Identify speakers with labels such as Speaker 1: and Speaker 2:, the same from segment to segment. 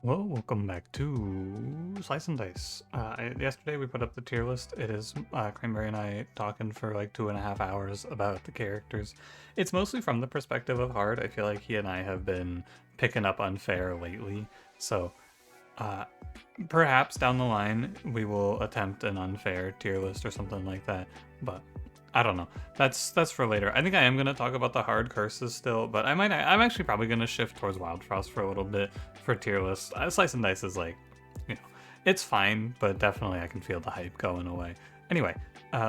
Speaker 1: Well, welcome back to Slice and Dice. Yesterday we put up the tier list. It is Cranberry and I talking for like 2.5 hours about the characters. It's mostly from the perspective of Hard. I feel like he and I have been picking up unfair lately. So uh, perhaps down the line we will attempt an unfair tier list or something like that. But I don't know. That's for later. I think I am gonna talk about the hard curses still, but I'm actually probably gonna shift towards Wild Frost for a little bit for tier lists. Slice and Dice is like, you know, it's fine, but definitely I can feel the hype going away. Anyway,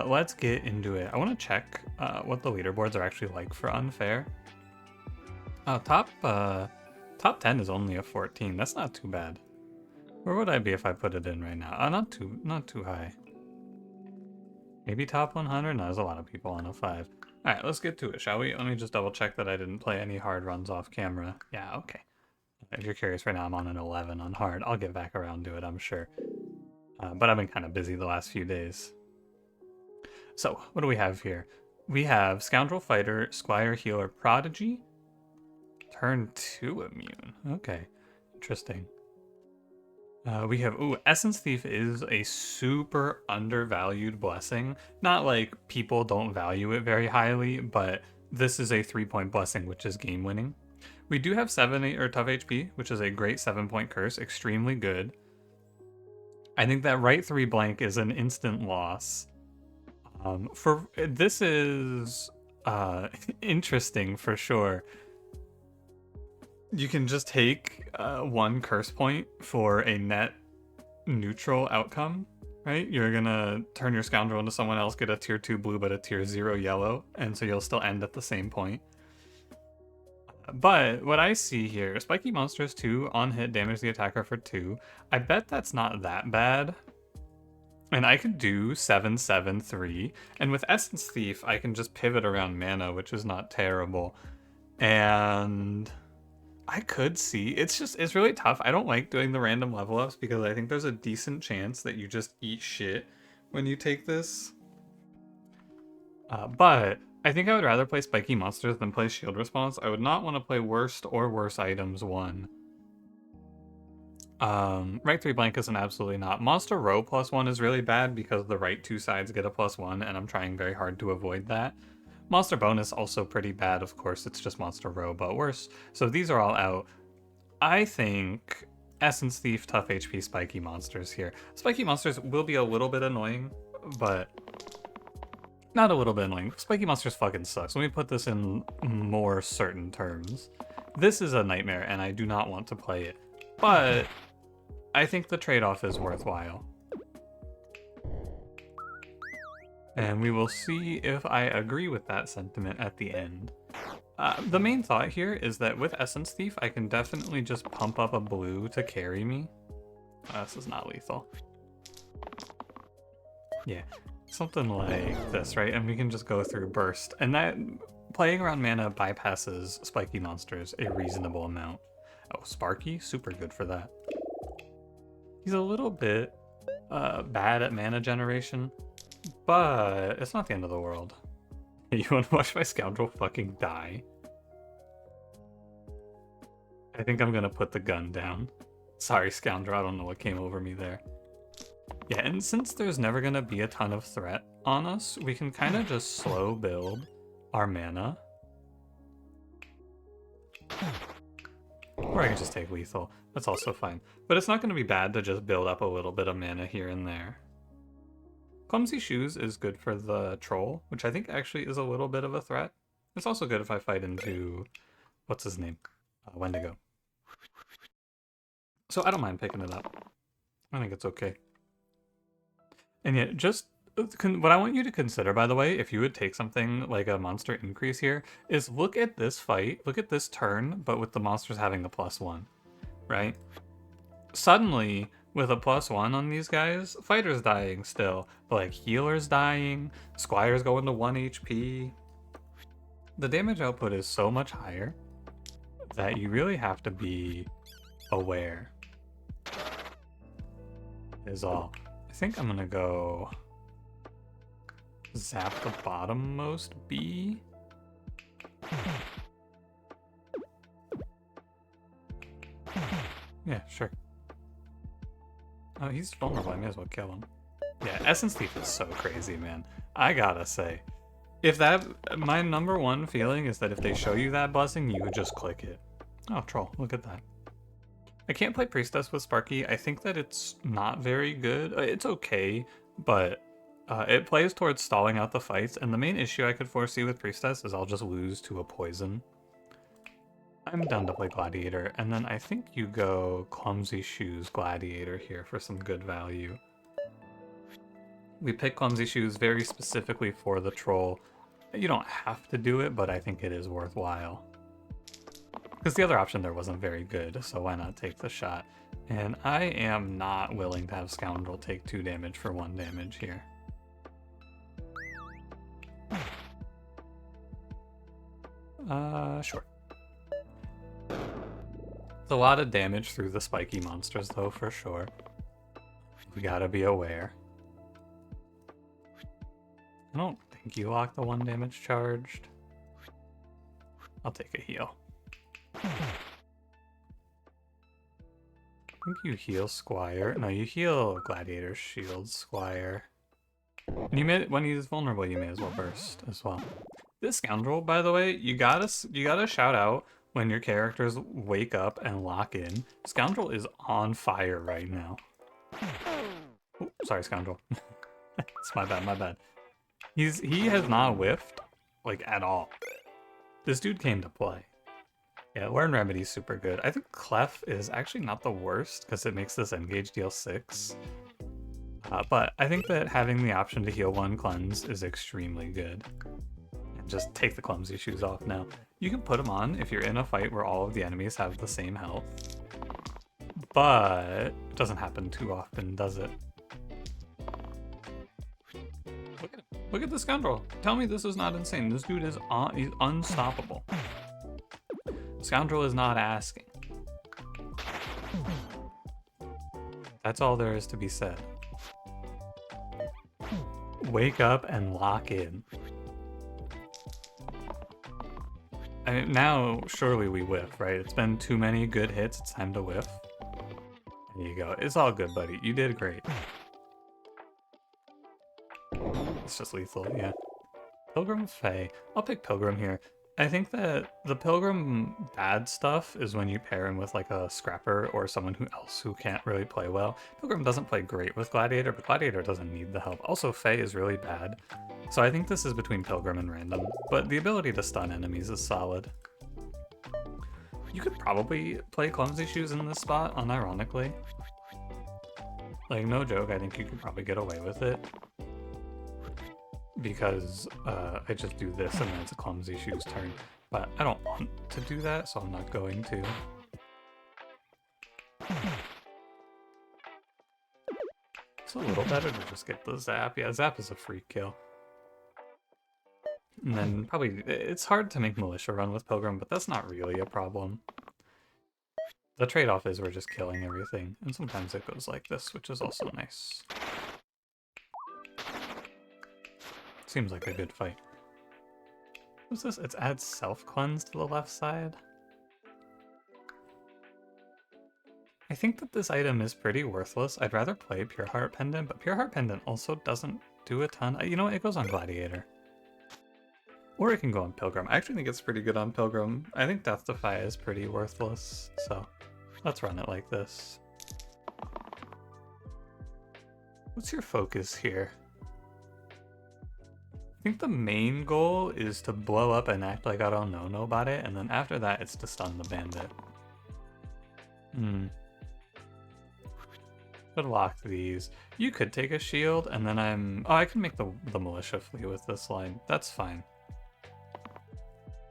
Speaker 1: let's get into it. I want to check what the leaderboards are actually like for unfair. Top 10 is only a 14. That's not too bad. Where would I be if I put it in right now? Not too high. Maybe top 100? No, there's a lot of people on a 5. Alright, let's get to it, shall we? Let me just double check that I didn't play any hard runs off camera. Yeah, okay. If you're curious, right now I'm on an 11 on hard. I'll get back around to it, I'm sure. But I've been kind of busy the last few days. So, what do we have here? We have Scoundrel Fighter, Squire Healer Prodigy. Turn 2 immune. Okay, interesting. We have, Essence Thief is a super undervalued blessing. Not like people don't value it very highly, but this is a 3-point blessing, which is game winning. We do have 7 or tough HP, which is a great 7-point curse, extremely good. I think that right 3 blank is an instant loss. This is interesting for sure. You can just take 1 curse point for a net neutral outcome, right? You're gonna turn your scoundrel into someone else, get a tier 2 blue but a tier 0 yellow, and so you'll still end at the same point. But what I see here, Spiky Monsters 2, on hit, damage the attacker for 2. I bet that's not that bad. And I could do 7-7-3. And with Essence Thief, I can just pivot around mana, which is not terrible. And I could see, it's really tough. I don't like doing the random level ups because I think there's a decent chance that you just eat shit when you take this. But I think I would rather play Spiky Monsters than play Shield Response. I would not want to play Worst or Worse Items 1. Right 3 blank is an absolutely not. Monster Row +1 is really bad because the right 2 sides get a +1, and I'm trying very hard to avoid that. Monster Bonus also pretty bad, of course, it's just Monster Row, but worse. So these are all out. I think Essence Thief, Tough HP, Spiky Monsters here. Spiky Monsters will be a little bit annoying, but not a little bit annoying. Spiky Monsters fucking sucks. Let me put this in more certain terms. This is a nightmare, and I do not want to play it. But I think the trade-off is worthwhile. And we will see if I agree with that sentiment at the end. The main thought here is that with Essence Thief, I can definitely just pump up a blue to carry me. This is not lethal. Yeah, something like this, right? And we can just go through Burst. And that, playing around mana bypasses Spiky Monsters a reasonable amount. Oh, Sparky, super good for that. He's a little bit bad at mana generation, but it's not the end of the world. You want to watch my scoundrel fucking die? I think I'm gonna put the gun down. Sorry, scoundrel, I don't know what came over me there. Yeah, and since there's never gonna be a ton of threat on us, we can kind of just slow build our mana. Or I can just take lethal. That's also fine. But it's not going to be bad to just build up a little bit of mana here and there. Clumsy Shoes is good for the troll, which I think actually is a little bit of a threat. It's also good if I fight into... what's his name? Wendigo. So I don't mind picking it up. I think it's okay. And yet, just... what I want you to consider, by the way, if you would take something like a monster increase here, is look at this fight, look at this turn, but with the monsters having a +1, right? Suddenly, with a +1 on these guys, fighter's dying still, but like healer's dying, squire's going to 1 HP. The damage output is so much higher that you really have to be aware, is all. I think I'm gonna go zap the bottommost B. Yeah, sure. Oh, he's vulnerable. I may as well kill him. Yeah, Essence Thief is so crazy, man. I gotta say. If that... My number one feeling is that if they show you that blessing, you would just click it. Oh, troll. Look at that. I can't play Priestess with Sparky. I think that it's not very good. It's okay, but it plays towards stalling out the fights, and the main issue I could foresee with Priestess is I'll just lose to a poison. I'm done to play Gladiator, and then I think you go Clumsy Shoes Gladiator here for some good value. We pick Clumsy Shoes very specifically for the troll. You don't have to do it, but I think it is worthwhile. Because the other option there wasn't very good, so why not take the shot? And I am not willing to have Scoundrel take 2 damage for 1 damage here. Sure. It's a lot of damage through the spiky monsters, though, for sure. We gotta be aware. I don't think you lock the 1 damage charged. I'll take a heal. I think you heal Squire. No, you heal Gladiator's shield, Squire. And you may, when he's vulnerable, you may as well burst as well. This Scoundrel, by the way, you gotta shout out when your characters wake up and lock in. Scoundrel is on fire right now. Oh, sorry, Scoundrel. It's my bad, my bad. He has not whiffed, like, at all. This dude came to play. Yeah, Learn Remedy's super good. I think Clef is actually not the worst, because it makes this engage deal 6. But I think that having the option to heal 1 cleanse is extremely good. And just take the Clumsy Shoes off now. You can put them on if you're in a fight where all of the enemies have the same health. But it doesn't happen too often, does it? Look at him. Look at the Scoundrel. Tell me this is not insane. This dude is he's unstoppable. Scoundrel is not asking. That's all there is to be said. Wake up and lock in. I mean, now, surely we whiff, right? It's been too many good hits. It's time to whiff. There you go. It's all good, buddy. You did great. It's just lethal, yeah. Pilgrim Fae. I'll pick Pilgrim here. I think that the Pilgrim bad stuff is when you pair him with like a Scrapper or someone else who can't really play well. Pilgrim doesn't play great with Gladiator, but Gladiator doesn't need the help. Also, Fae is really bad. So I think this is between Pilgrim and Random, but the ability to stun enemies is solid. You could probably play Clumsy Shoes in this spot, unironically. Like, no joke, I think you could probably get away with it. Because I just do this and then it's a Clumsy Shoes turn. But I don't want to do that, so I'm not going to. It's a little better to just get the Zap. Yeah, Zap is a free kill. And then probably, it's hard to make Militia run with Pilgrim, but that's not really a problem. The trade-off is we're just killing everything. And sometimes it goes like this, which is also nice. Seems like a good fight. What's this? It's add self-cleanse to the left side. I think that this item is pretty worthless. I'd rather play Pure Heart Pendant, but Pure Heart Pendant also doesn't do a ton. You know what? It goes on Gladiator. Or it can go on Pilgrim. I actually think it's pretty good on Pilgrim. I think Death Defy is pretty worthless, so let's run it like this. What's your focus here? I think the main goal is to blow up and act like I don't know about it, and then after that it's to stun the bandit. Could lock these. You could take a shield, and then I can make the militia flee with this line. That's fine.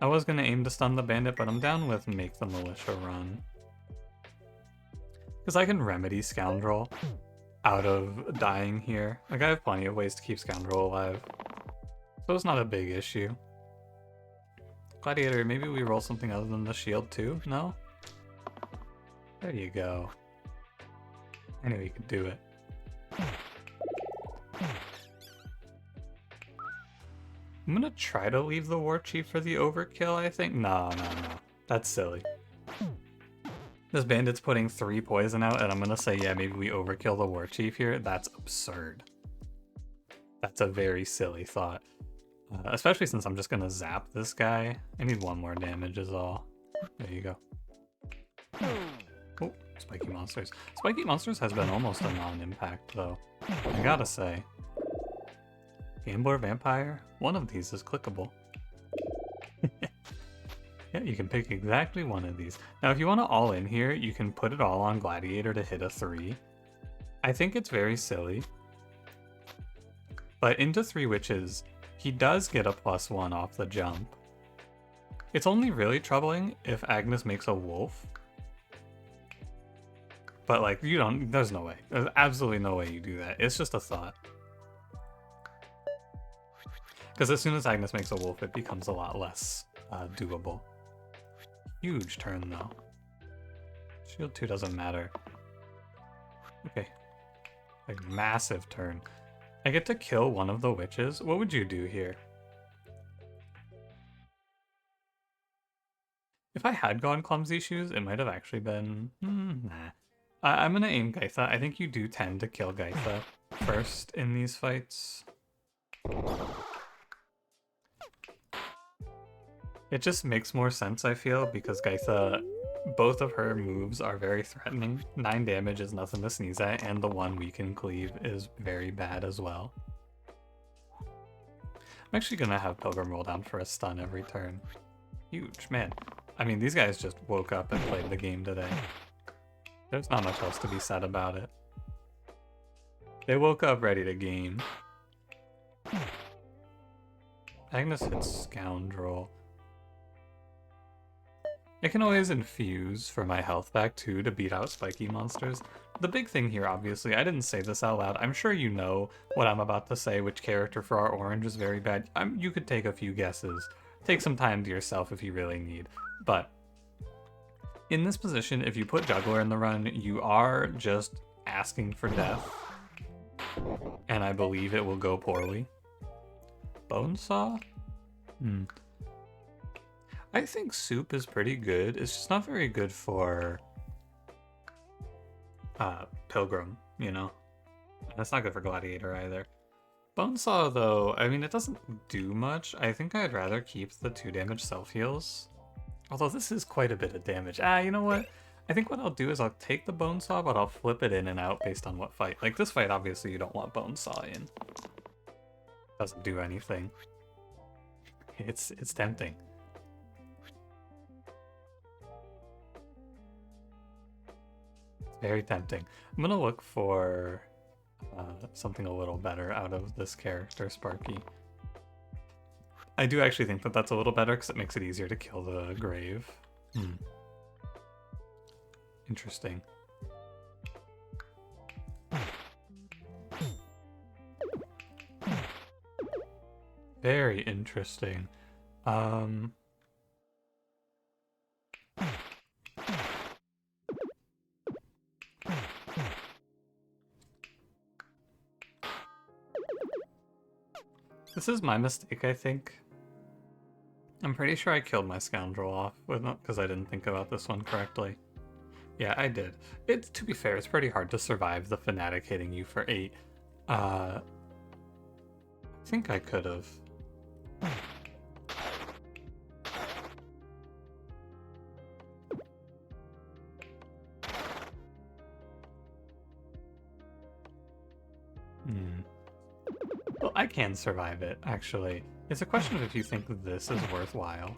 Speaker 1: I was gonna aim to stun the bandit, but I'm down with make the militia run. Because I can remedy Scoundrel out of dying here. Like, I have plenty of ways to keep Scoundrel alive. So it's not a big issue. Gladiator, maybe we roll something other than the shield too? No? There you go. I knew you could do it. I'm gonna try to leave the War Chief for the overkill, I think. No. That's silly. This bandit's putting 3 poison out, and I'm gonna say, yeah, maybe we overkill the war chief here. That's absurd. That's a very silly thought. Especially since I'm just gonna zap this guy. I need 1 more damage is all. There you go. Oh, Spiky Monsters. Spiky Monsters has been almost a non-impact, though. I gotta say. Gambler Vampire? One of these is clickable. Yeah, you can pick exactly one of these. Now, if you want to all in here, you can put it all on Gladiator to hit a 3. I think it's very silly. But into 3 Witches, he does get a +1 off the jump. It's only really troubling if Agnes makes a wolf. But, like, you don't... There's no way. There's absolutely no way you do that. It's just a thought. Because as soon as Agnes makes a wolf, it becomes a lot less doable. Huge turn, though. Shield 2 doesn't matter. Okay. A massive turn. I get to kill one of the witches. What would you do here? If I had gone Clumsy Shoes, it might have actually been... nah. I'm gonna aim Gaitha. I think you do tend to kill Gaitha first in these fights. It just makes more sense, I feel, because Gaitha, both of her moves are very threatening. 9 damage is nothing to sneeze at, and the 1 weaken cleave is very bad as well. I'm actually gonna have Pilgrim roll down for a stun every turn. Huge, man. I mean, these guys just woke up and played the game today. There's not much else to be said about it. They woke up ready to game. Agnes hits Scoundrel. I can always infuse for my health back too to beat out spiky monsters. The big thing here, obviously, I didn't say this out loud. I'm sure you know what I'm about to say, which character for our orange is very bad. You could take a few guesses. Take some time to yourself if you really need. But in this position, if you put Juggler in the run, you are just asking for death. And I believe it will go poorly. Bonesaw? I think Soup is pretty good. It's just not very good for Pilgrim, you know? That's not good for Gladiator either. Bonesaw, though, I mean, it doesn't do much. I think I'd rather keep the 2 damage self-heals. Although this is quite a bit of damage. You know what? I think what I'll do is I'll take the Bonesaw, but I'll flip it in and out based on what fight. Like, this fight, obviously, you don't want Bonesaw in. Doesn't do anything. It's tempting. Very tempting. I'm gonna look for something a little better out of this character, Sparky. I do actually think that that's a little better because it makes it easier to kill the grave. Interesting. Very interesting. This is my mistake, I think. I'm pretty sure I killed my Scoundrel off because I didn't think about this one correctly. Yeah, I did. To be fair, it's pretty hard to survive the Fanatic hitting you for 8. I think I could have. Well, I can survive it, actually. It's a question of if you think this is worthwhile.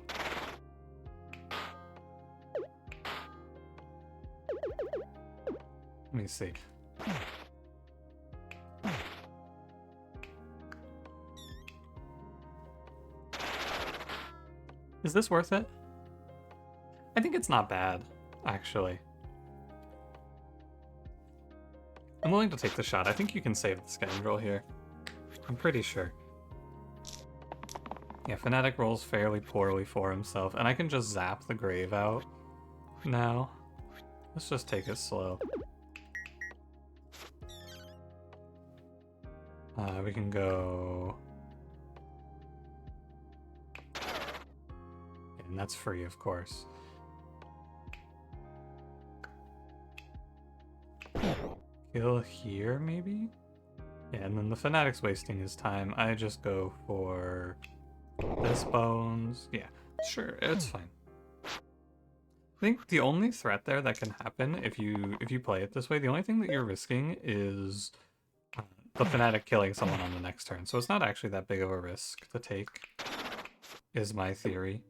Speaker 1: Let me see. Is this worth it? I think it's not bad, actually. I'm willing to take the shot. I think you can save the Scoundrel here. I'm pretty sure. Yeah, Fanatic rolls fairly poorly for himself, and I can just zap the grave out now. Let's just take it slow. We can go... Yeah, and that's free, of course. Kill here, maybe? Yeah, and then the Fanatic's wasting his time. I just go for this bones. Yeah, sure, it's fine. I think the only threat there that can happen if you play it this way, the only thing that you're risking is the Fanatic killing someone on the next turn. So it's not actually that big of a risk to take, is my theory.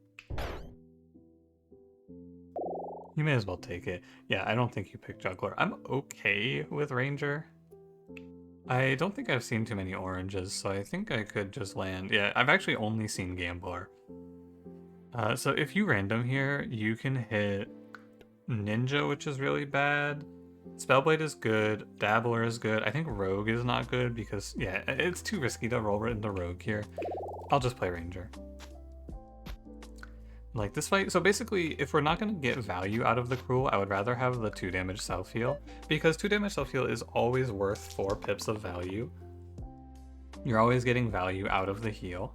Speaker 1: You may as well take it. Yeah, I don't think you pick Juggler. I'm okay with Ranger. I don't think I've seen too many oranges, so I think I could just land. Yeah, I've actually only seen Gambler. So if you random here, you can hit Ninja, which is really bad. Spellblade is good. Dabbler is good. I think Rogue is not good because, yeah, it's too risky to roll into Rogue here. I'll just play Ranger. Like this fight, so basically, if we're not going to get value out of the Cruel, I would rather have the 2 damage self-heal, because 2 damage self-heal is always worth 4 pips of value. You're always getting value out of the heal.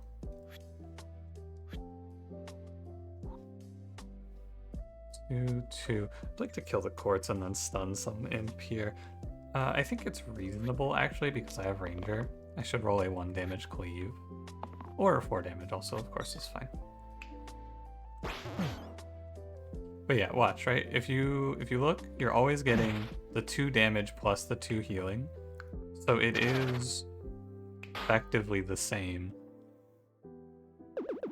Speaker 1: Two. I'd like to kill the Quartz and then stun some imp here. I think it's reasonable, actually, because I have Ranger. I should roll a 1 damage cleave. Or a 4 damage also, of course, is fine. But yeah, watch, right? If you look, you're always getting the 2 damage plus the 2 healing. So it is effectively the same.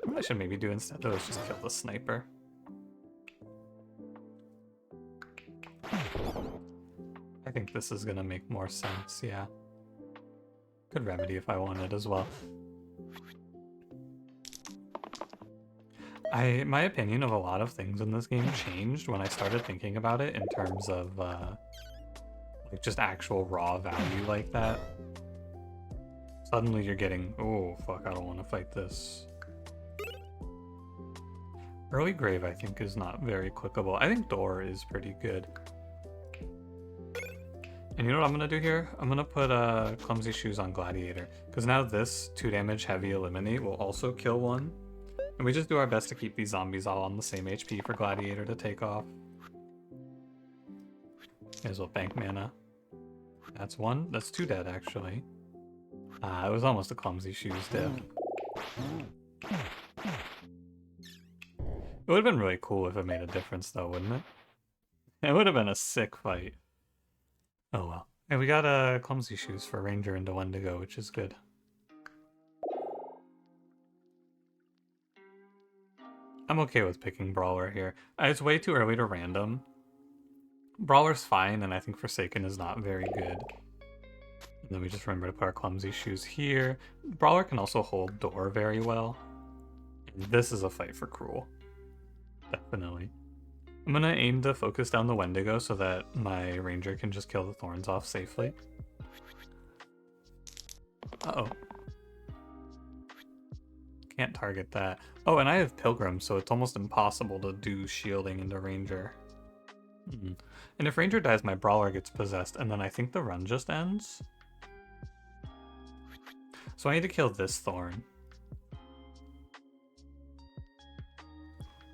Speaker 1: What I should maybe do instead though is just kill the sniper. I think this is gonna make more sense, yeah. Good remedy if I wanted as well. My opinion of a lot of things in this game changed when I started thinking about it in terms of like just actual raw value like that. Suddenly you're getting, oh fuck, I don't want to fight this. Early Grave I think is not very clickable. I think Door is pretty good. And you know what I'm gonna do here? I'm gonna put Clumsy Shoes on Gladiator, because now this 2 damage heavy eliminate will also kill one. And we just do our best to keep these zombies all on the same HP for Gladiator to take off. May as well bank mana. That's 1. That's 2 dead, actually. It was almost a Clumsy Shoes diff. It would have been really cool if it made a difference, though, wouldn't it? It would have been a sick fight. Oh well. And we got Clumsy Shoes for Ranger into Wendigo, which is good. I'm okay with picking Brawler here. It's way too early to random. Brawler's fine, and I think Forsaken is not very good. And then we just remember to put our Clumsy Shoes here. Brawler can also hold Door very well. And this is a fight for Cruel. Definitely. I'm gonna aim to focus down the Wendigo so that my Ranger can just kill the Thorns off safely. Uh-oh. Can't target that. Oh, and I have Pilgrim, so it's almost impossible to do shielding into Ranger. And if Ranger dies, my Brawler gets possessed, and then I think the run just ends. So I need to kill this Thorn.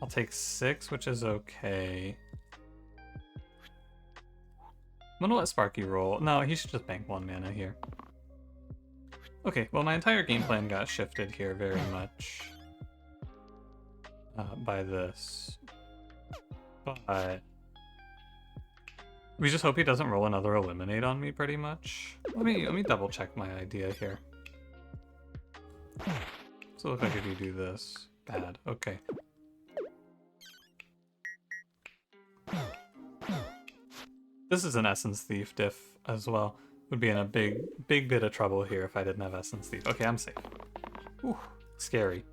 Speaker 1: I'll take 6, which is okay. I'm gonna let Sparky roll. No, he should just bank 1 mana here. Okay, well my entire game plan got shifted here very much by this. But we just hope he doesn't roll another Eliminate on me pretty much. Let me double check my idea here. So look like if you do this. Bad, okay. This is an Essence Thief diff as well. Would be in a big bit of trouble here if I didn't have Essence Thief. Okay, I'm safe. Ooh, scary.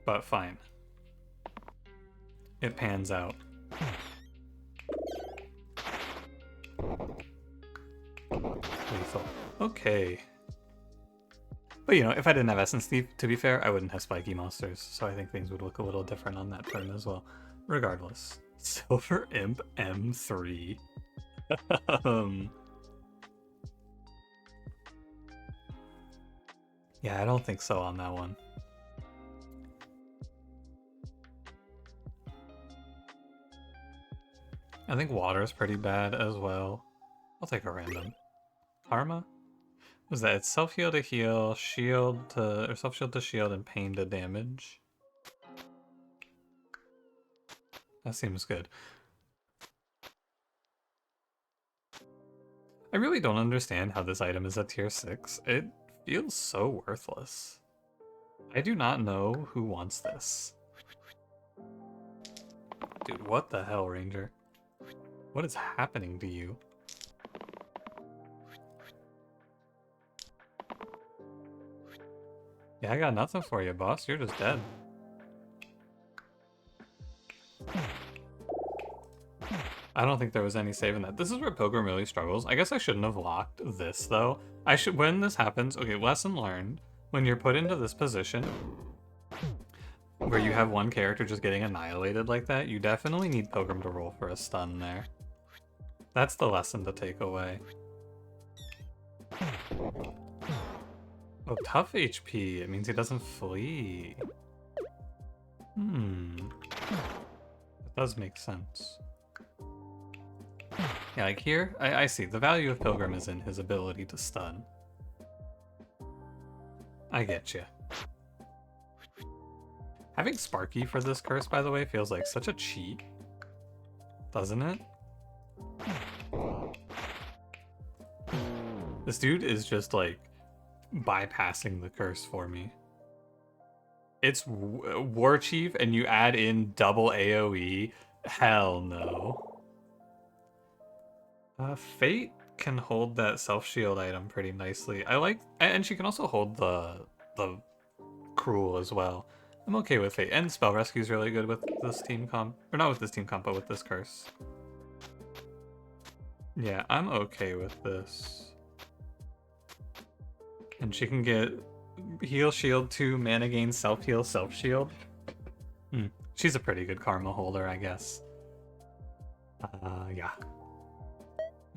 Speaker 1: But fine. It pans out. Lethal. Okay. But you know, if I didn't have Essence Thief, to be fair, I wouldn't have Spiky Monsters, so I think things would look a little different on that turn as well. Regardless. Silver Imp M3. Yeah, I don't think so on that one. I think water is pretty bad as well. I'll take a random. Karma? Was that? It's self-heal to heal, shield to, or self-shield to shield, and pain to damage. That seems good. I really don't understand how this item is a tier 6. It feels so worthless. I do not know who wants this. Dude, what the hell, Ranger? What is happening to you? Yeah, I got nothing for you, boss. You're just dead. I don't think there was any saving that. This is where Pilgrim really struggles. I guess I shouldn't have locked this, though. I should, when this happens, okay, lesson learned. When you're put into this position, where you have one character just getting annihilated like that, you definitely need Pilgrim to roll for a stun there. That's the lesson to take away. Oh, tough HP. It means he doesn't flee. That does make sense. Yeah, like here, I see. The value of Pilgrim is in his ability to stun. I get you. Having Sparky for this curse, by the way, feels like such a cheat. Doesn't it? This dude is just like bypassing the curse for me. It's War Chief and you add in double AoE? Hell no. Fate can hold that self-shield item pretty nicely. I like, and she can also hold the Cruel as well. I'm okay with Fate, and Spell Rescue is really good with this team comp, or not with this team comp, but with this curse. Yeah, I'm okay with this. And she can get heal, shield 2, mana gain, self-heal, self-shield. She's a pretty good karma holder, I guess. Yeah.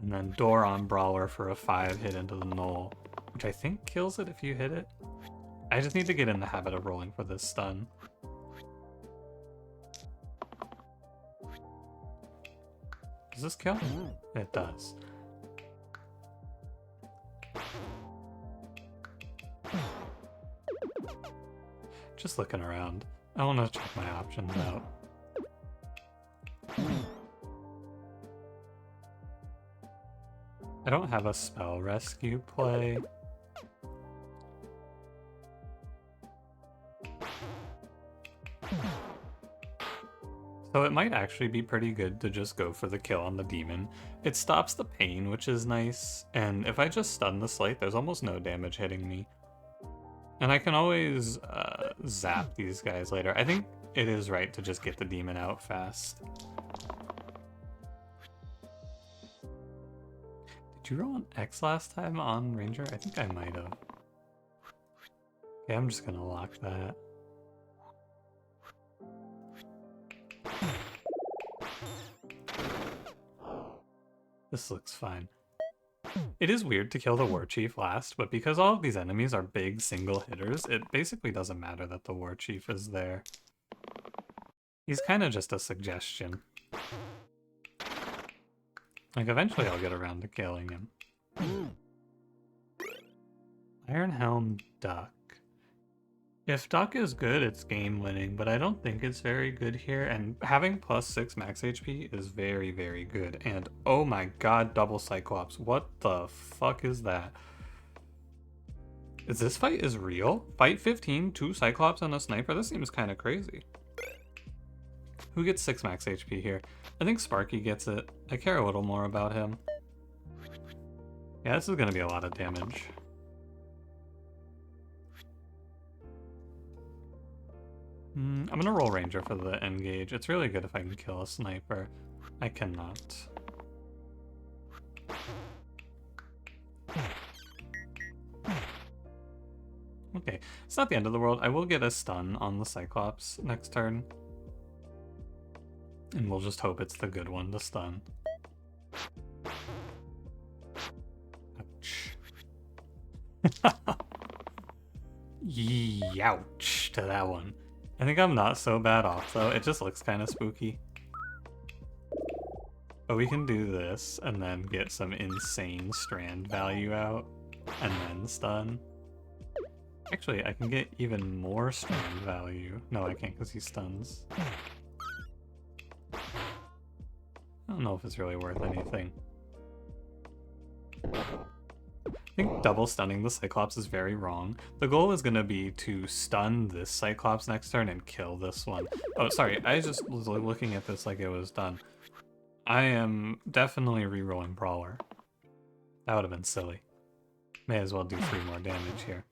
Speaker 1: And then Door on Brawler for a 5 hit into the null, which I think kills it if you hit it. I just need to get in the habit of rolling for this stun. Does this kill? It does. Just looking around. I want to check my options out. I don't have a spell rescue play. So it might actually be pretty good to just go for the kill on the demon. It stops the pain, which is nice, and if I just stun the Slight, there's almost no damage hitting me. And I can always zap these guys later. I think it is right to just get the demon out fast. Did you roll an X last time on Ranger? I think I might have. Okay, I'm just gonna lock that. This looks fine. It is weird to kill the War Chief last, but because all of these enemies are big single hitters, it basically doesn't matter that the War Chief is there. He's kind of just a suggestion. Like, eventually I'll get around to killing him. Iron Helm Duck. If Duck is good, it's game winning, but I don't think it's very good here, and having plus 6 max HP is very, very good. And oh my god, double Cyclops. What the fuck is that? Is this fight is real? Fight 15, 2 Cyclops and a sniper? This seems kind of crazy. Who gets 6 max HP here? I think Sparky gets it. I care a little more about him. Yeah, this is going to be a lot of damage. I'm going to roll Ranger for the engage. It's really good if I can kill a sniper. I cannot. Okay, it's not the end of the world. I will get a stun on the Cyclops next turn. And we'll just hope it's the good one to stun. Ouch. Youch to that one. I think I'm not so bad off though. It just looks kind of spooky. But we can do this and then get some insane strand value out and then stun. Actually, I can get even more strand value. No, I can't because he stuns. I don't know if it's really worth anything. I think double stunning the Cyclops is very wrong. The goal is going to be to stun this Cyclops next turn and kill this one. Oh, sorry, I just was looking at this like it was done. I am definitely rerolling Brawler. That would have been silly. May as well do 3 more damage here.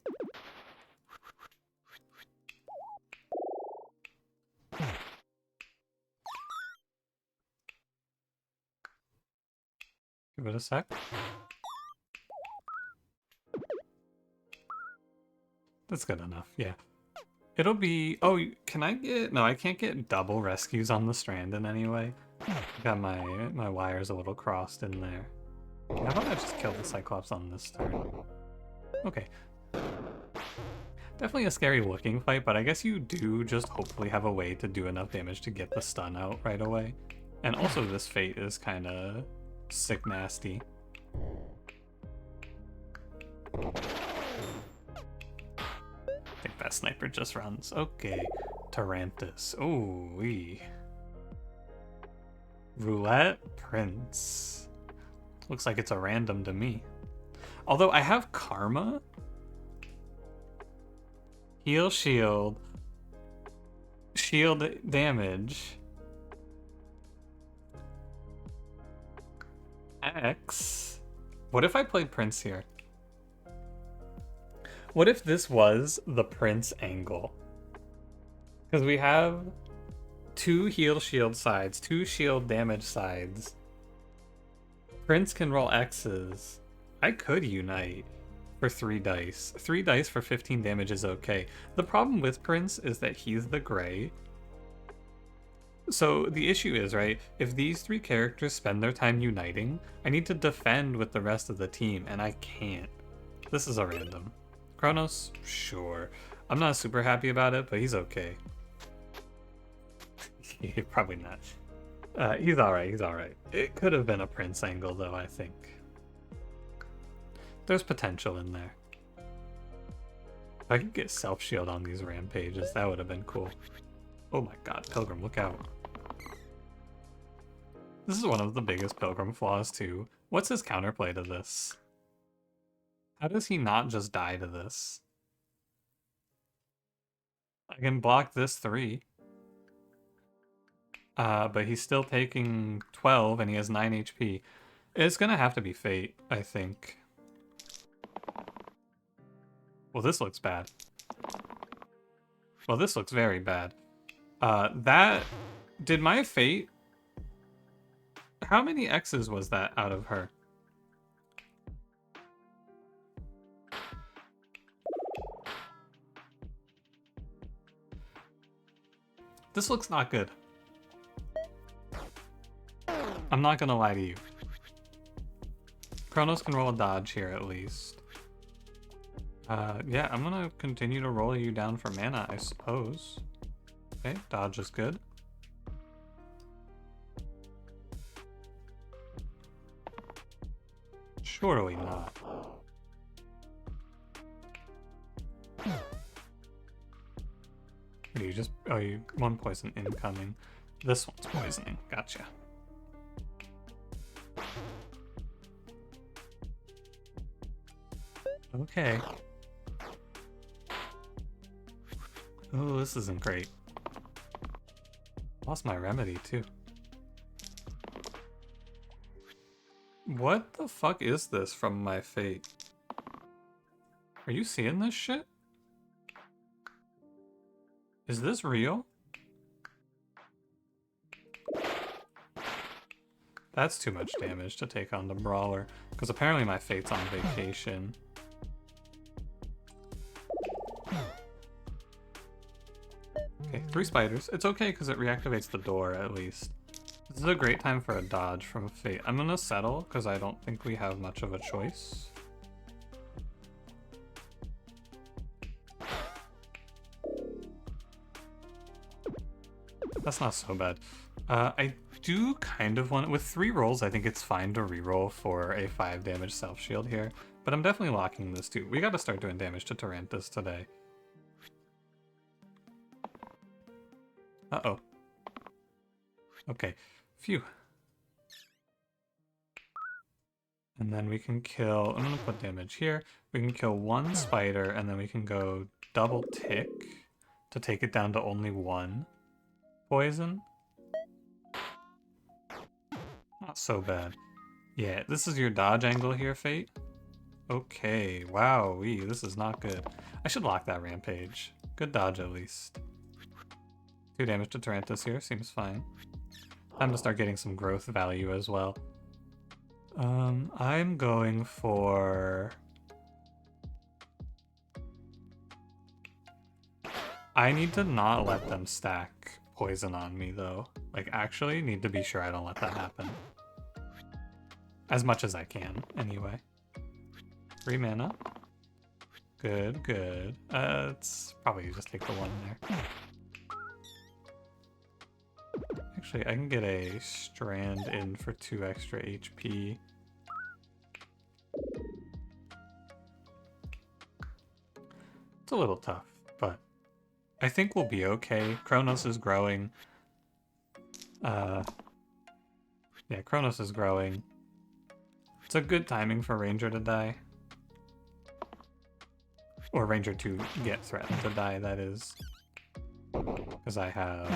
Speaker 1: Give it a sec. That's good enough, yeah. It'll be... Oh, can I get... No, I can't get double rescues on the strand in any way. Got my wires a little crossed in there. How about I just kill the Cyclops on this turn? Okay. Definitely a scary looking fight, but I guess you do just hopefully have a way to do enough damage to get the stun out right away. And also this Fate is kind of sick nasty. I think that sniper just runs. Okay. Tarantus. Ooh wee. Roulette Prince. Looks like it's a random to me. Although I have Karma. Heal shield. Shield damage. X. What if I played Prince here? What if this was the Prince angle? Because we have 2 heal shield sides, 2 shield damage sides. Prince can roll X's. I could unite for 3 dice. 3 dice for 15 damage is okay. The problem with Prince is that he's the gray. So the issue is, right, if these 3 characters spend their time uniting, I need to defend with the rest of the team, and I can't. This is a random. Kronos? Sure. I'm not super happy about it, but he's okay. Probably not. He's alright, he's alright. It could have been a Prince angle, though, I think. There's potential in there. If I could get self-shield on these rampages, that would have been cool. Oh my god, Pilgrim, look out. This is one of the biggest Pilgrim flaws, too. What's his counterplay to this? How does he not just die to this? I can block this 3. But he's still taking 12 and he has 9 HP. It's gonna have to be Fate, I think. Well, this looks bad. Well, this looks very bad. Did my Fate... How many X's was that out of her? This looks not good. I'm not gonna lie to you. Kronos can roll a dodge here at least. Yeah, I'm gonna continue to roll you down for mana, I suppose. Okay, dodge is good. Surely not. You just... Oh, you... 1 poison incoming. This one's poisoning. Gotcha. Okay. Oh, this isn't great. Lost my remedy, too. What the fuck is this from my Fate? Are you seeing this shit? Is this real? That's too much damage to take on the Brawler, because apparently my Fate's on vacation. Okay, 3 spiders. It's okay because it reactivates the door at least. This is a great time for a dodge from Fate. I'm gonna settle because I don't think we have much of a choice. That's not so bad. I do kind of want... With 3 rolls, I think it's fine to reroll for a 5 damage self-shield here. But I'm definitely locking this too. We gotta start doing damage to Tarantus today. Uh-oh. Okay. Phew. And then we can kill... I'm gonna put damage here. We can kill 1 spider, and then we can go double tick to take it down to only 1 poison. Not so bad. Yeah, this is your dodge angle here, Fate. Okay, wow, this is not good. I should lock that rampage. Good dodge, at least. 2 damage to Tarantus here, seems fine. Time to start getting some growth value as well. I'm going for... I need to not let them stack poison on me, though. Like, actually need to be sure I don't let that happen. As much as I can, anyway. 3 mana. Good, good. It's probably just take the 1 there. Actually, I can get a strand in for 2 extra HP. It's a little tough, but I think we'll be okay. Kronos is growing. Yeah, Kronos is growing. It's a good timing for Ranger to die. Or Ranger to get threatened to die, that is. Because I have...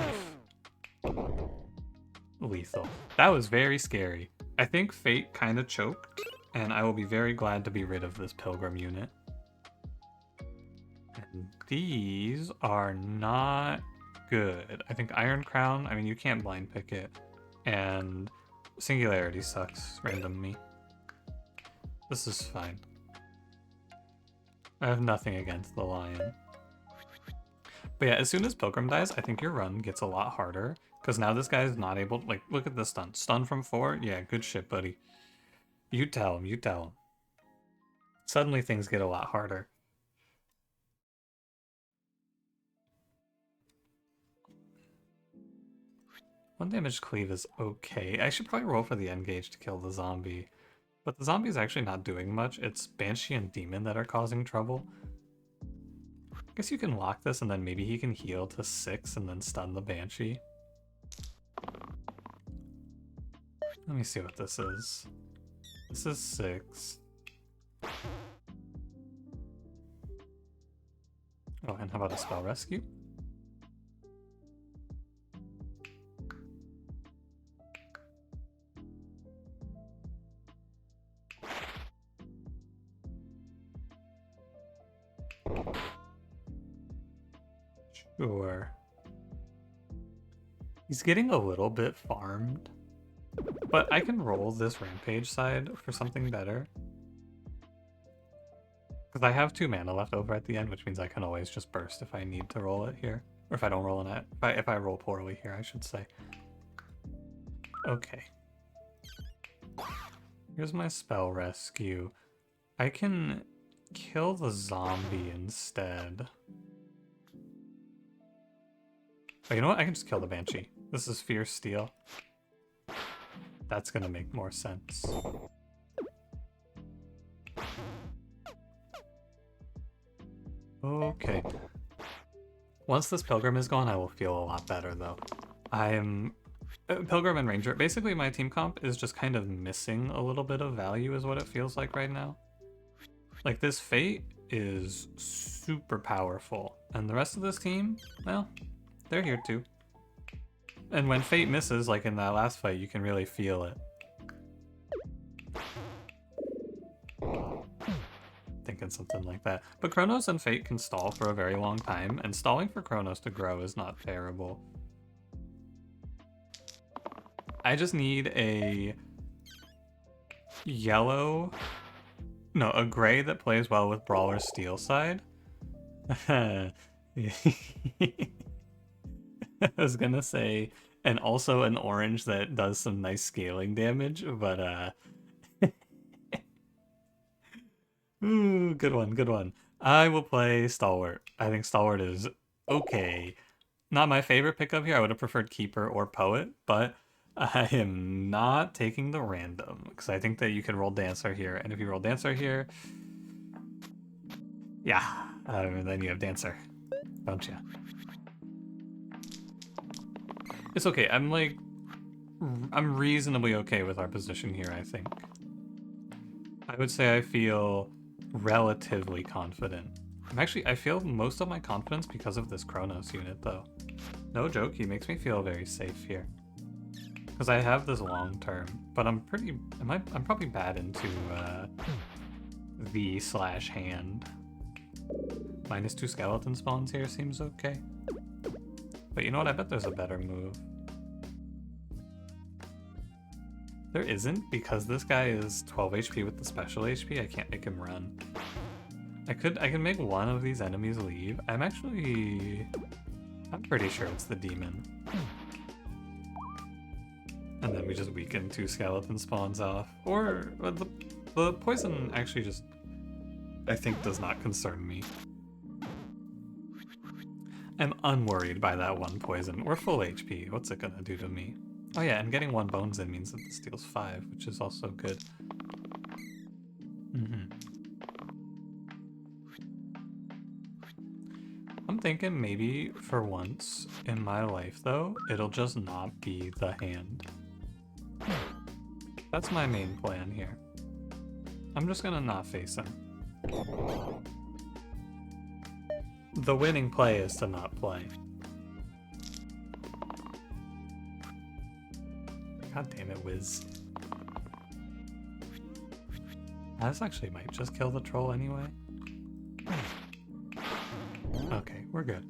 Speaker 1: lethal. That was very scary. I think Fate kind of choked, and I will be very glad to be rid of this Pilgrim unit. And these are not good. I think Iron Crown, I mean, you can't blind pick it. And Singularity sucks, random me. This is fine. I have nothing against the Lion. But yeah, as soon as Pilgrim dies, I think your run gets a lot harder. Because now this guy is not able to, like, look at this stun. Stun from 4? Yeah, good shit, buddy. You tell him, you tell him. Suddenly things get a lot harder. One damage cleave is okay. I should probably roll for the engage to kill the zombie. But the zombie is actually not doing much. It's Banshee and Demon that are causing trouble. I guess you can lock this and then maybe he can heal to 6 and then stun the Banshee. Let me see what this is. This is 6. Oh, and how about a spell rescue? Sure. He's getting a little bit farmed, but I can roll this Rampage side for something better. Because I have 2 mana left over at the end, which means I can always just burst if I need to roll it here. Or if I don't roll in it. If I roll poorly here, I should say. Okay. Here's my spell rescue. I can kill the zombie instead. Oh, you know what? I can just kill the Banshee. This is Fierce Steel. That's gonna make more sense. Okay. Once this Pilgrim is gone, I will feel a lot better, though. I am... Pilgrim and Ranger. Basically, my team comp is just kind of missing a little bit of value is what it feels like right now. Like, this Fate is super powerful. And the rest of this team, well, they're here too. And when Fate misses, like in that last fight, you can really feel it. Thinking something like that. But Kronos and Fate can stall for a very long time, and stalling for Kronos to grow is not terrible. I just need a yellow... No, a gray that plays well with Brawler Steel side. I was gonna say, and also an orange that does some nice scaling damage, but ooh, good one, good one. I will play Stalwart. I think Stalwart is okay. Not my favorite pickup here. I would have preferred Keeper or Poet, but I am not taking the random because I think that you can roll Dancer here, and if you roll Dancer here, yeah, then you have Dancer, don't you? It's okay. I'm reasonably okay with our position here, I think. I would say I feel relatively confident. I feel most of my confidence because of this Kronos unit, though. No joke, he makes me feel very safe here. Because I have this long term, but I'm probably bad into V/hand. -2 skeleton spawns here seems okay. But you know what? I bet there's a better move. There isn't, because this guy is 12 HP with the special HP. I can't make him run. I can make one of these enemies leave. I'm pretty sure it's the demon. And then we just weaken 2 skeleton spawns off. Or the poison actually just, I think, does not concern me. I'm unworried by that one poison. We're full HP. What's it gonna do to me? Oh yeah, and getting 1 bones in means that this deals 5, which is also good. I'm thinking maybe for once in my life, though, it'll just not be the hand. That's my main plan here. I'm just gonna not face him. The winning play is to not play. God damn it, Wiz. This actually might just kill the troll anyway. Okay, we're good.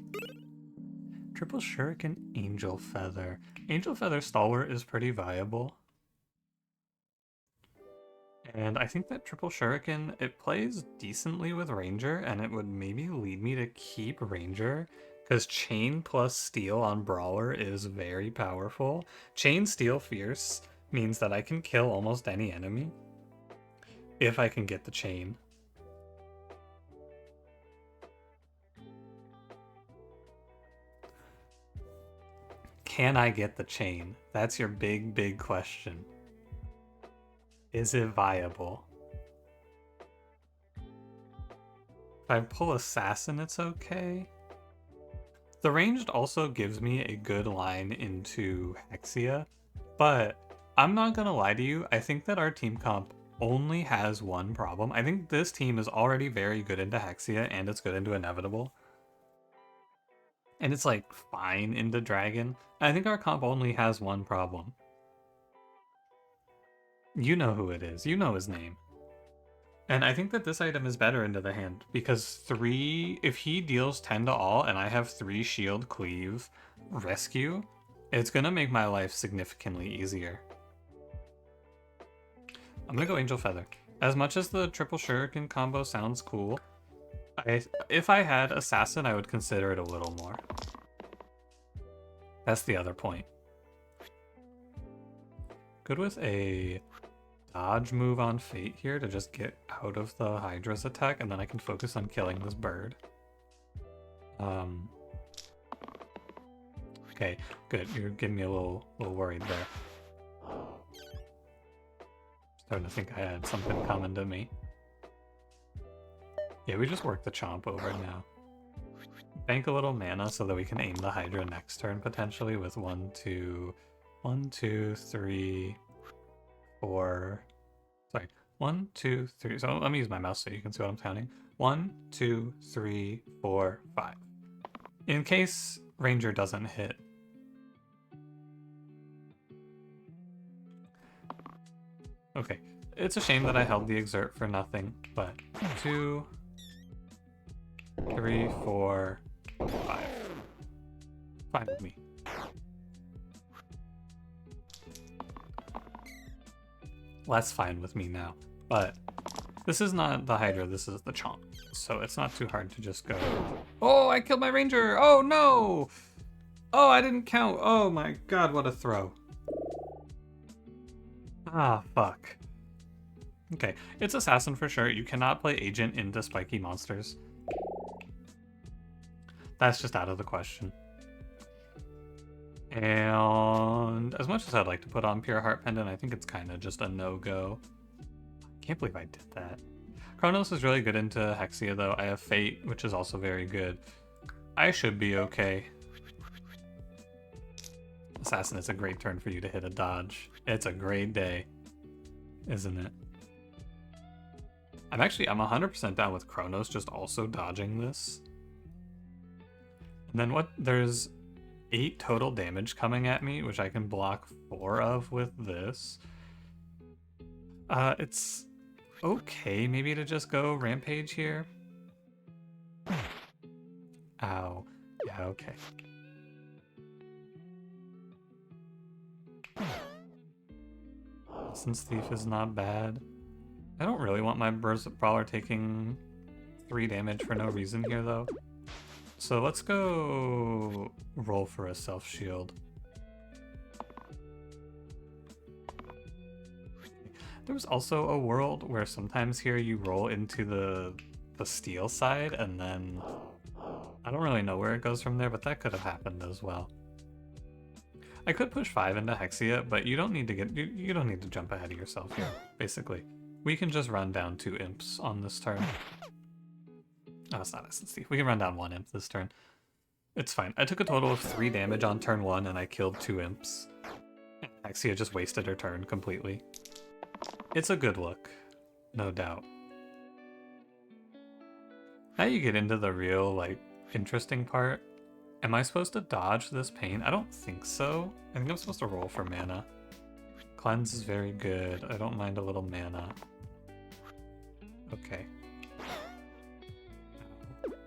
Speaker 1: Triple Shuriken, Angel Feather. Angel Feather Stalwart is pretty viable. And I think that Triple Shuriken, it plays decently with Ranger, and it would maybe lead me to keep Ranger, because Chain plus Steel on Brawler is very powerful. Chain Steel Fierce means that I can kill almost any enemy if I can get the chain. Can I get the chain? That's your big question. Is it viable? If I pull Assassin, it's okay. The ranged also gives me a good line into Hexia, but I'm not gonna lie to you, I think that our team comp only has one problem. I think this team is already very good into Hexia, and it's good into Inevitable. And it's like fine into Dragon. I think our comp only has one problem. You know who it is. You know his name. And I think that this item is better into the hand because if he deals 10 to all and I have 3 shield, cleave, rescue, it's gonna make my life significantly easier. I'm gonna go Angel Feather. As much as the Triple Shuriken combo sounds cool, if I had Assassin, I would consider it a little more. That's the other point. Good with a dodge move on Fate here to just get out of the Hydra's attack, and then I can focus on killing this bird. Okay, good. You're getting me a little worried there. Starting to think I had something coming to me. Yeah, we just work the Chomp over now. Bank a little mana so that we can aim the Hydra next turn potentially with 1, 2, 3, 4. Sorry, 1, 2, 3. So let me use my mouse so you can see what I'm counting. 1, 2, 3, 4, 5. In case Ranger doesn't hit. Okay, it's a shame that I held the Exert for nothing, but 2, 3, 4, 5. Fine with me. Less fine with me now, but this is not the Hydra, this is the Chomp, so it's not too hard to just go, oh, I killed my Ranger, oh no! Oh, I didn't count, oh my god, what a throw. Ah, fuck. Okay, it's Assassin for sure. You cannot play Agent into spiky monsters. That's just out of the question. And as much as I'd like to put on Pure Heart Pendant, I think it's kind of just a no-go. Can't believe I did that. Kronos is really good into Hexia, though. I have Fate, which is also very good. I should be okay. Assassin, it's a great turn for you to hit a dodge. It's a great day, isn't it? I'm 100% down with Kronos just also dodging this. And then what? There's 8 total damage coming at me, which I can block 4 of with this. It's okay maybe to just go Rampage here. Ow. Yeah, okay. Essence Thief is not bad. I don't really want my Burst Brawler taking 3 damage for no reason here, though. So let's go roll for a self-shield. There was also a world where sometimes here you roll into the steel side, and then I don't really know where it goes from there, but that could have happened as well. I could push 5 into Hexia, but you don't need to you don't need to jump ahead of yourself here, basically. We can just run down 2 imps on this turn. Oh, it's not Essence Thief. We can run down 1 imp this turn. It's fine. I took a total of 3 damage on turn 1 and I killed 2 imps. Hexia just wasted her turn completely. It's a good look, no doubt. Now you get into the real, like, interesting part. Am I supposed to dodge this pain? I don't think so. I think I'm supposed to roll for mana. Cleanse is very good. I don't mind a little mana. Okay.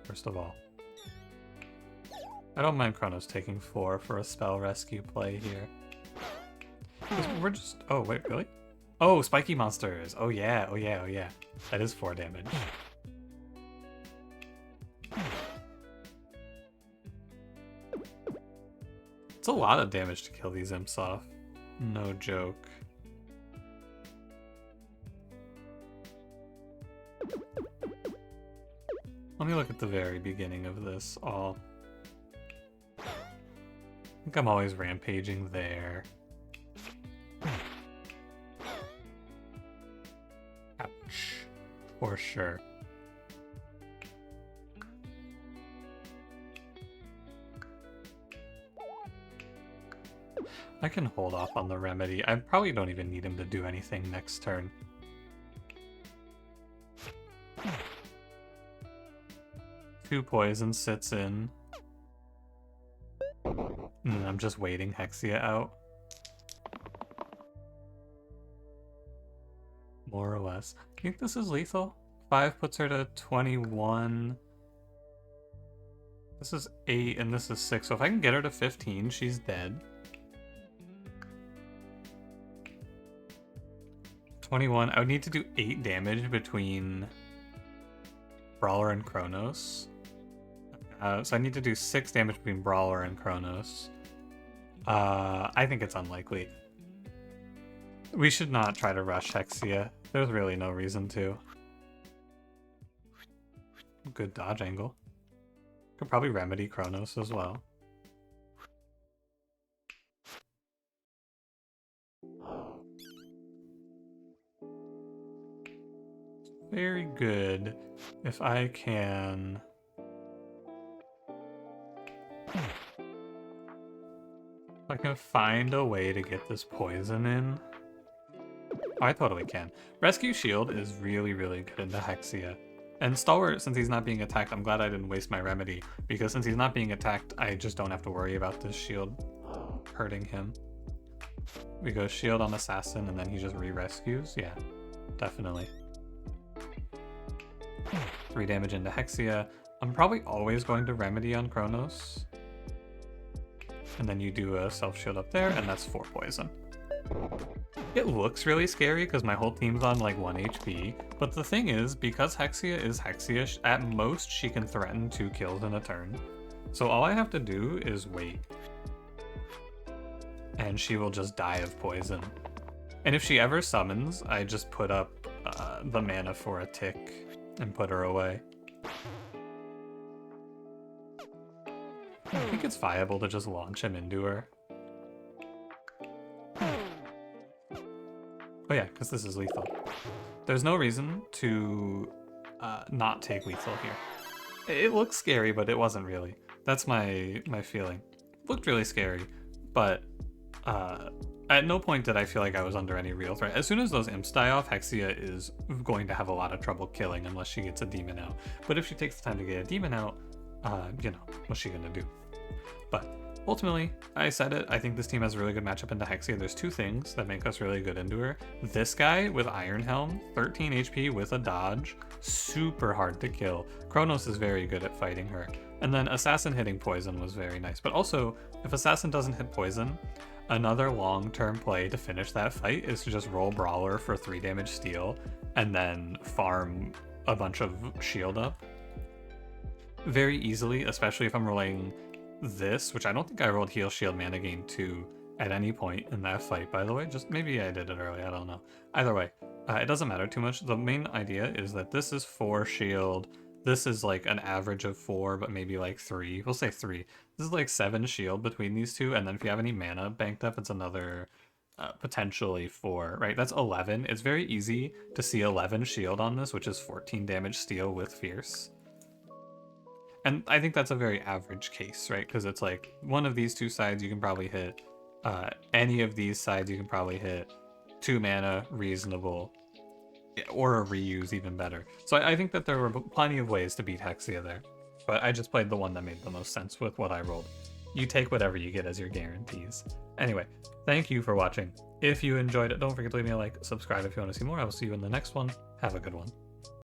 Speaker 1: First of all, I don't mind Kronos taking 4 for a spell rescue play here. We're just... Oh, wait, really? Oh, spiky monsters! Oh yeah, oh yeah, oh yeah. That is 4 damage. It's a lot of damage to kill these imps off. No joke. Let me look at the very beginning of this all. I think I'm always rampaging there. Ouch. For sure. I can hold off on the remedy. I probably don't even need him to do anything next turn. Two poison sits in. And I'm just waiting Hexia out. More or less. I think this is lethal. 5 puts her to 21. This is 8 and this is 6. So if I can get her to 15, she's dead. 21. I would need to do 8 damage between Brawler and Kronos. So I need to do 6 damage between Brawler and Kronos. I think it's unlikely. We should not try to rush Hexia. There's really no reason to. Good dodge angle. Could probably remedy Kronos as well. Very good. If I can... If I can find a way to get this poison in... Oh, I totally can. Rescue Shield is really, really good into Hexia. And Stalwart, since he's not being attacked, I'm glad I didn't waste my remedy. Because since he's not being attacked, I just don't have to worry about this shield hurting him. We go shield on Assassin and then he just re-rescues? Yeah, definitely. 3 damage into Hexia. I'm probably always going to remedy on Kronos. And then you do a self-shield up there, and that's 4 poison. It looks really scary because my whole team's on like 1 HP, but the thing is, because Hexia is Hexia, at most she can threaten 2 kills in a turn. So all I have to do is wait. And she will just die of poison. And if she ever summons, I just put up the mana for a tick and put her away. I think it's viable to just launch him into her Oh yeah, because this is lethal. There's no reason to not take lethal here. It looks scary, but it wasn't really. That's my feeling. It looked really scary, but at no point did I feel like I was under any real threat. As soon as those imps die off, Hexia is going to have a lot of trouble killing unless she gets a demon out. But if she takes the time to get a demon out, you know, what's she gonna do? But ultimately, I said it, I think this team has a really good matchup into Hexia. There's two things that make us really good into her. This guy with Iron Helm, 13 HP with a dodge, super hard to kill. Kronos is very good at fighting her. And then Assassin hitting poison was very nice. But also, if Assassin doesn't hit poison, another long-term play to finish that fight is to just roll Brawler for 3 damage steal and then farm a bunch of shield up very easily, especially if I'm rolling this, which I don't think I rolled heal shield mana gain 2 at any point in that fight, by the way. Just maybe I did it early, I don't know. Either way, it doesn't matter too much. The main idea is that this is 4 shield. This is like an average of 4, but maybe like 3. We'll say 3. This is like 7 shield between these two, and then if you have any mana banked up, it's another potentially 4, right? That's 11. It's very easy to see 11 shield on this, which is 14 damage steal with Fierce. And I think that's a very average case, right? Because it's like one of these two sides you can probably hit. Any of these sides you can probably hit. 2 mana, reasonable. Or a reuse, even better. So I think that there were plenty of ways to beat Hexia there. But I just played the one that made the most sense with what I rolled. You take whatever you get as your guarantees. Anyway, thank you for watching. If you enjoyed it, don't forget to leave me a like, subscribe if you want to see more. I will see you in the next one. Have a good one.